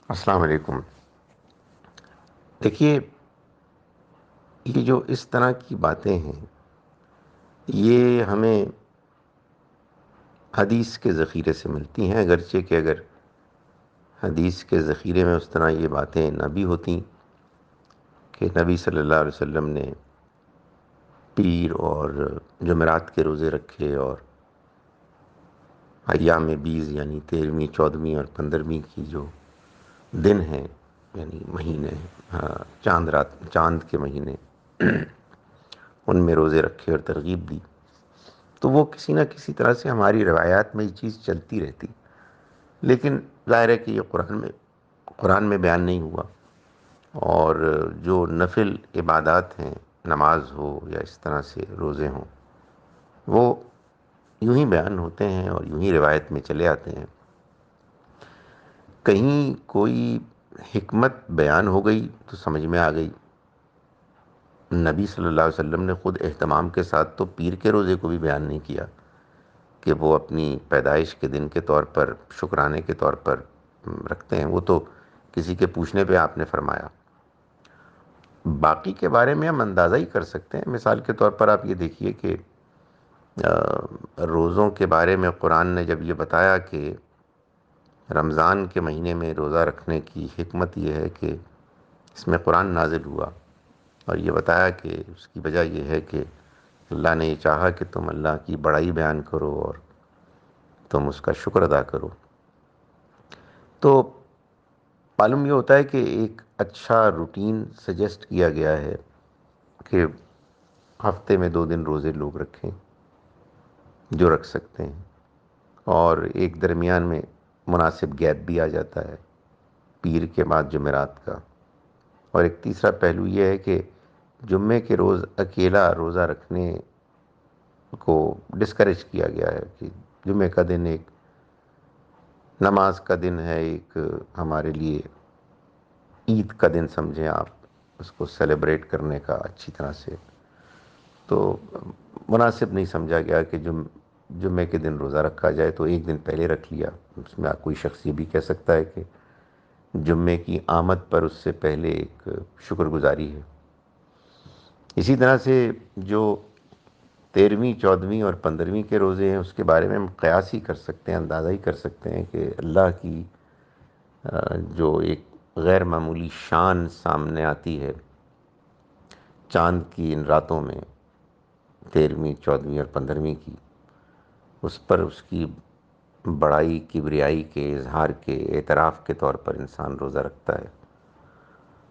السلام علیکم۔ دیکھیے، یہ جو اس طرح کی باتیں ہیں یہ ہمیں حدیث کے ذخیرے سے ملتی ہیں، اگرچہ کہ اگر حدیث کے ذخیرے میں اس طرح یہ باتیں نہ بھی ہوتی کہ نبی صلی اللہ علیہ وسلم نے پیر اور جمعرات کے روزے رکھے اور ایام بیز یعنی 13ویں 14ویں اور 15ویں کی جو دن ہیں یعنی مہینے، چاند کے مہینے ان میں روزے رکھے اور ترغیب دی، تو وہ کسی نہ کسی طرح سے ہماری روایات میں یہ چیز چلتی رہتی، لیکن ظاہر ہے کہ یہ قرآن میں بیان نہیں ہوا، اور جو نفل عبادات ہیں، نماز ہو یا اس طرح سے روزے ہوں، وہ یوں ہی بیان ہوتے ہیں اور یوں ہی روایت میں چلے آتے ہیں۔ کہیں کوئی حکمت بیان ہو گئی تو سمجھ میں آ گئی۔ نبی صلی اللہ علیہ وسلم نے خود اہتمام کے ساتھ تو پیر کے روزے کو بھی بیان نہیں کیا کہ وہ اپنی پیدائش کے دن کے طور پر شکرانے کے طور پر رکھتے ہیں، وہ تو کسی کے پوچھنے پہ آپ نے فرمایا۔ باقی کے بارے میں ہم اندازہ ہی کر سکتے ہیں۔ مثال کے طور پر آپ یہ دیکھیے کہ روزوں کے بارے میں قرآن نے جب یہ بتایا کہ رمضان کے مہینے میں روزہ رکھنے کی حکمت یہ ہے کہ اس میں قرآن نازل ہوا، اور یہ بتایا کہ اس کی وجہ یہ ہے کہ اللہ نے یہ چاہا کہ تم اللہ کی بڑائی بیان کرو اور تم اس کا شکر ادا کرو، تو معلوم یہ ہوتا ہے کہ ایک اچھا روٹین سجیسٹ کیا گیا ہے کہ ہفتے میں 2 دن روزے لوگ رکھیں جو رکھ سکتے ہیں، اور ایک درمیان میں مناسب گیپ بھی آ جاتا ہے پیر کے بعد جمعرات کا۔ اور ایک تیسرا پہلو یہ ہے کہ جمعے کے روز اکیلا روزہ رکھنے کو ڈسکریج کیا گیا ہے کہ جمعے کا دن ایک نماز کا دن ہے، ایک ہمارے لیے عید کا دن سمجھیں آپ اس کو سیلیبریٹ کرنے کا اچھی طرح سے، تو مناسب نہیں سمجھا گیا کہ جمعے کے دن روزہ رکھا جائے، تو ایک دن پہلے رکھ لیا۔ اس میں کوئی شخص یہ بھی کہہ سکتا ہے کہ جمعے کی آمد پر اس سے پہلے ایک شکر گزاری ہے۔ اسی طرح سے جو 13ویں 14ویں اور 15ویں کے روزے ہیں اس کے بارے میں ہم قیاس ہی کر سکتے ہیں، اندازہ ہی کر سکتے ہیں کہ اللہ کی جو ایک غیر معمولی شان سامنے آتی ہے چاند کی ان راتوں میں، 13ویں 14ویں اور 15ویں کی، اس پر اس کی بڑائی کبریائی کے اظہار کے اعتراف کے طور پر انسان روزہ رکھتا ہے،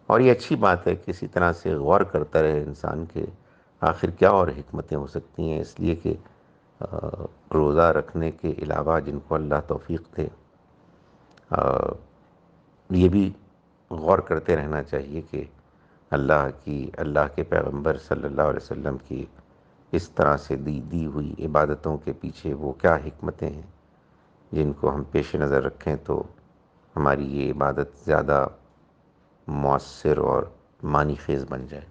اور یہ اچھی بات ہے کہ اسی طرح سے غور کرتا رہے انسان کے آخر کیا اور حکمتیں ہو سکتی ہیں، اس لیے کہ روزہ رکھنے کے علاوہ جن کو اللہ توفیق دے یہ بھی غور کرتے رہنا چاہیے کہ اللہ کے پیغمبر صلی اللہ علیہ وسلم کی اس طرح سے دی ہوئی عبادتوں کے پیچھے وہ کیا حکمتیں ہیں جن کو ہم پیش نظر رکھیں تو ہماری یہ عبادت زیادہ مؤثر اور معنی خیز بن جائے۔